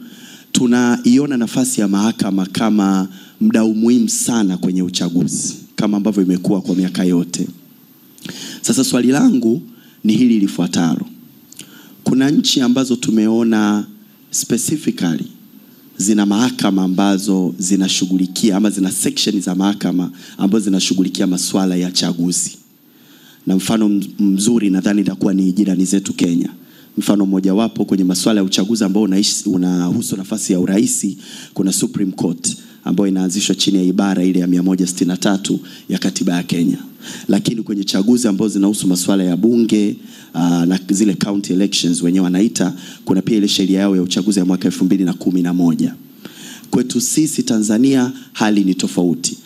tunaiona nafasi ya mahakama kama mdau muhimu sana kwenye uchaguzi kama ambavyo imekuwa kwa miaka yote. Sasa swali langu ni hili lifuatalo. Kuna nchi ambazo tumeona specifically zina mahakama ambazo zinashughulikia ama zina section za mahakama ambazo zinashughulikia masuala ya chaguzi. Na mfano mzuri nadhani itakuwa ni jirani zetu Kenya. Mfano mmoja wapo kwenye masuala ya uchaguzi ambao unahusu nafasi ya uraisi, kuna Supreme Court ambayo inaanzishwa chini ya ibara ile ya 163 ya katiba ya Kenya. lakini kwenye chaguzi ambazo zinahusu masuala ya bunge na zile county elections wenyewe wanaita, kuna pia ile sheria yao ya uchaguzi ya mwaka 2011. Kwetu sisi Tanzania hali ni tofauti.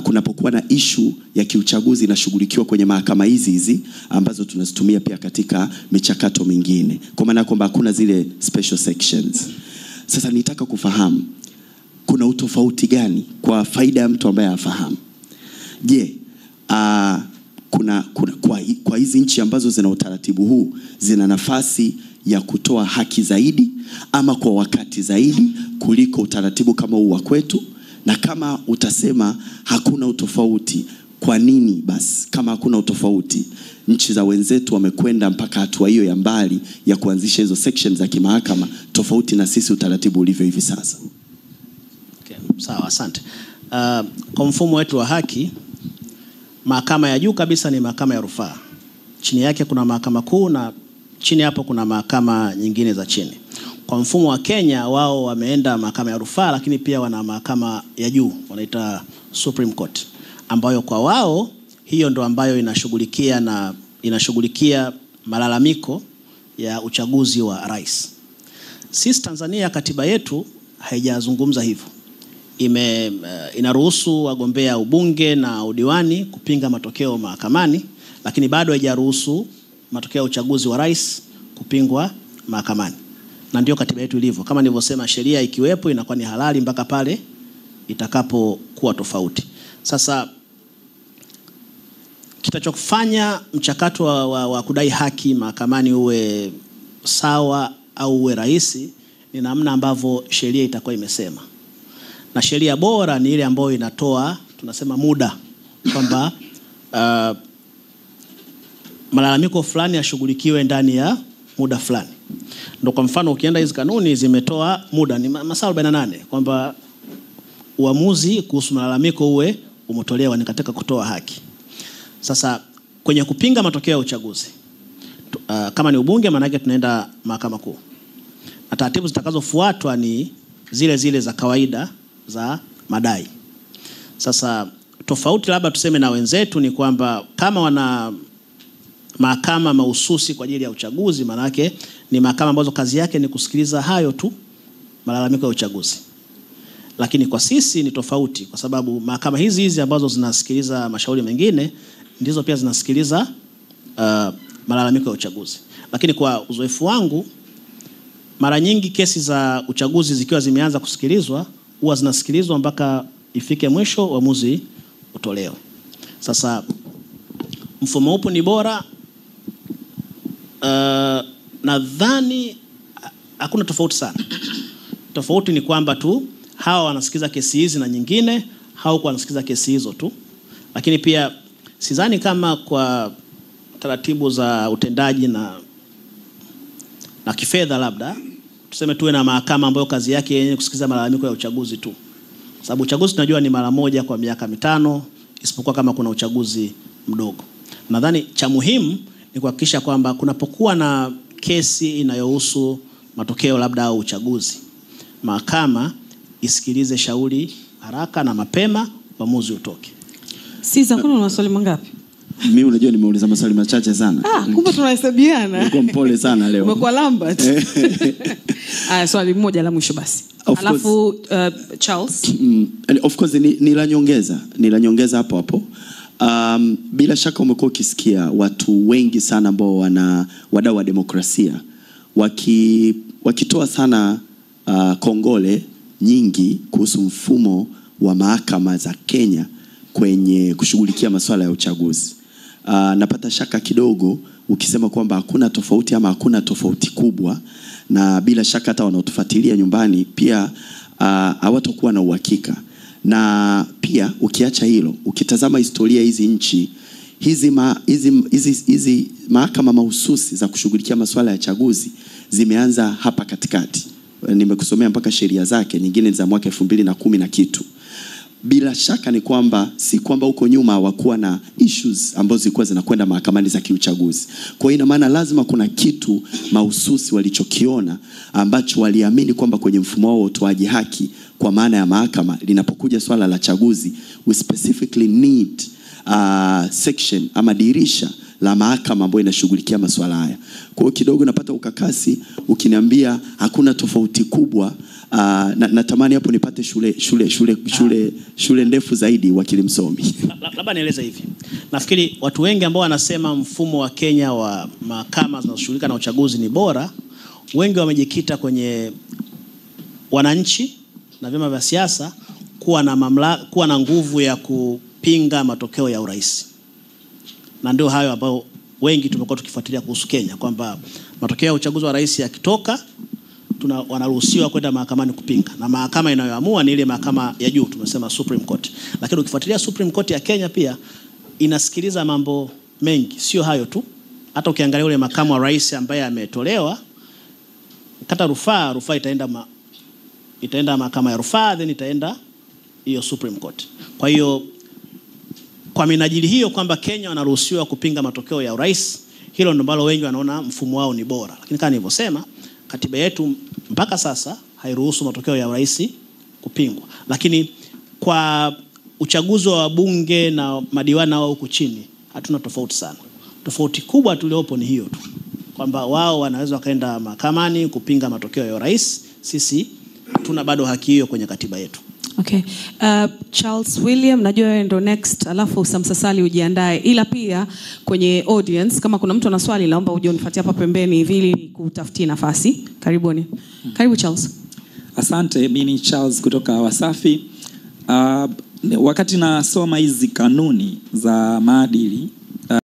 Kunapokuwa na issue ya kiuchaguzi inashughulikiwa kwenye mahakama hizi ambazo tunazitumia pia katika michakato mingine, kwa maana kwamba hakuna zile special sections. Sasa nitaka kufahamu kuna utofauti gani kwa faida ya mtu ambaye afahamu. Je, kwa hizi nchi ambazo zina utaratibu huu zina nafasi ya kutoa haki zaidi ama kwa wakati zaidi kuliko utaratibu kama huu wa kwetu? Na kama utasema hakuna utofauti, kwa nini basi kama hakuna utofauti nchi za wenzetu wamekwenda mpaka hatua hiyo ya mbali ya kuanzisha hizo sections za kimahakama tofauti na sisi utaratibu ulivyo hivi sasa? Okay, sawa, asante. Kwa mfumo wetu wa haki, mahakama ya juu kabisa ni mahakama ya rufaa. Chini yake kuna mahakama kuu na chini hapo kuna mahakama nyingine za chini. Kwa mfumo wa Kenya, wao wameenda mahakama ya rufaa, lakini pia wana mahakama ya juu wanaita Supreme Court, ambayo kwa wao hiyo ndo ambayo inashughulikia malalamiko ya uchaguzi wa rais. Sisi Tanzania katiba yetu haijazungumza hivyo. Inaruhusu wagombea ubunge na udiwani kupinga matokeo mahakamani, lakini bado haijaruhusu matokeo ya uchaguzi wa rais kupingwa mahakamani. Na ndio katiba yetu ilivyo. Kama nilivyosema, sheria ikiwepo inakuwa ni halali mpaka pale itakapokuwa tofauti. Sasa kitachofanya mchakato wa kudai haki mahakamani uwe sawa au uwe rahisi ni namna ambavyo sheria itakuwa imesema. Na sheria bora ni ile ambayo inatoa, tunasema, muda kwamba malalamiko fulani yashughulikiwe ndani ya muda fulani. Ndio kwa mfano ukienda hizo kanuni zimetoa muda ni masaa 48 kwamba uamuzi kuhusu malalamiko uwe umetolewa ni katika kutoa haki. Sasa kwenye kupinga matokeo ya uchaguzi, kama ni ubunge, maana yake tunaenda mahakama kuu. Na taratibu zitakazofuatwa ni zile za kawaida za madai. Sasa tofauti labda tuseme na wenzetu ni kwamba kama wana mahakama mahususi kwa ajili ya uchaguzi, maana yake ni mahakama ambazo kazi yake ni kusikiliza hayo tu, malalamiko ya uchaguzi. Lakini kwa sisi ni tofauti, kwa sababu mahakama hizi ambazo zinasikiliza mashauri mengine ndizo pia zinasikiliza malalamiko ya uchaguzi. Lakini kwa uzoefu wangu, mara nyingi kesi za uchaguzi zikiwa zimeanza kusikilizwa huwa zinasikilizwa mpaka ifike mwisho uamuzi utolewe. Sasa mfumo upo ni bora. Nadhani hakuna tofauti sana. Tofauti ni kwamba tu hawa wanasikiza kesi hizi na nyingine hao kwa wanasikiza kesi hizo tu. Lakini pia sidhani kama kwa taratibu za utendaji na kifedha labda tuseme tuwe na mahakama ambayo kazi yake yenyewe kusikiza malalamiko ya uchaguzi tu. Sababu uchaguzi tunajua ni mara moja kwa miaka 5, isipokuwa kama kuna uchaguzi mdogo. Nadhani cha muhimu ni kuhakikisha kwamba kunapokuwa na kesi inayohusu matokeo labda au uchaguzi, mahakama isikilize shauri haraka na mapema, uamuzi utoke. Sisi kuna maswali mangapi? Mimi unajua nimeuliza maswali machache sana. Kumbe tunahesabiana. Niko mpole sana leo. Umekuwa Lambert. Swali moja la mwisho basi. Alafu Charles. Of course ni la nyongeza hapo. Bila shaka umekuwa ukisikia watu wengi sana ambao wana wadau wa demokrasia wakitoa sana kongole nyingi kuhusu mfumo wa mahakama za Kenya kwenye kushughulikia masuala ya uchaguzi. Napata shaka kidogo ukisema kwamba hakuna tofauti ama hakuna tofauti kubwa, na bila shaka hata wanaotufuatilia nyumbani pia hawatakuwa na uhakika. Na pia ukiacha hilo, ukitazama historia hizi nchi hizi mahakama mahususi za kushughulikia masuala ya chaguzi zimeanza hapa katikati. Nimekusomea mpaka sheria zake, nyingine za mwaka 2010 na kitu. Bila shaka ni kwamba si kwamba huko nyuma hawakuwa na issues ambazo zilikuwa zinakwenda mahakamani za kiuchaguzi. Kwa hiyo ina maana lazima kuna kitu mahususi walichokiona ambacho waliamini kwamba kwenye mfumo wao wa utoaji haki kwa maana ya mahakama linapokuja swala la chaguzi, we specifically need section ama dirisha la mahakama ambayo inashughulikia masuala haya. Kwa hiyo kidogo napata ukakasi ukiniambia hakuna tofauti kubwa. Natamani hapo nipate shule ndefu zaidi, wakili msomi. Labda nieleze hivi. Nafikiri watu wengi ambao wanasema mfumo wa Kenya wa mahakama zinazoshughulika na uchaguzi ni bora, wengi wamejikita kwenye wananchi na vyama vya siasa kuwa na nguvu ya kupinga matokeo ya urais. Na ndio hayo ambao wengi tumekuwa tukifuatilia kuhusu Kenya, kwamba matokeo ya uchaguzi wa rais yakitoka wanaruhusiwa kwenda mahakamani kupinga, na mahakama inayoamua ni ile mahakama ya juu, tumesema Supreme Court. Lakini ukifuatilia Supreme Court ya Kenya pia inasikiliza mambo mengi, sio hayo tu. Hata ukiangalia ule makamu wa rais ambaye ametolewa kata rufaa itaenda mahakama ya rufaa, then itaenda hiyo Supreme Court. Kwa hiyo kwa minajili hiyo kwamba Kenya wanaruhusiwa kupinga matokeo ya urais, hilo ndio ambalo wengi wanaona mfumo wao ni bora. Lakini kama nilivyosema, katiba yetu mpaka sasa hairuhusu matokeo ya urais kupingwa. Lakini kwa uchaguzi wa bunge na madiwani wao huku chini hatuna tofauti sana. Tofauti kubwa tuliopo ni hiyo tu, kwamba wao wanaweza wakaenda mahakamani kupinga matokeo ya urais, sisi tuna bado haki hiyo kwenye katiba yetu. Okay. Charles William, najua wewe ndo next, alafu Samsasali ujiandae. Ila pia kwenye audience kama kuna mtu ana swali naomba uje unifuatie hapa pembeni hivi ili kutafutie nafasi. Karibuni. Karibu Charles. Asante, mimi ni Charles kutoka Wasafi. Wakati nasoma hizi kanuni za maadili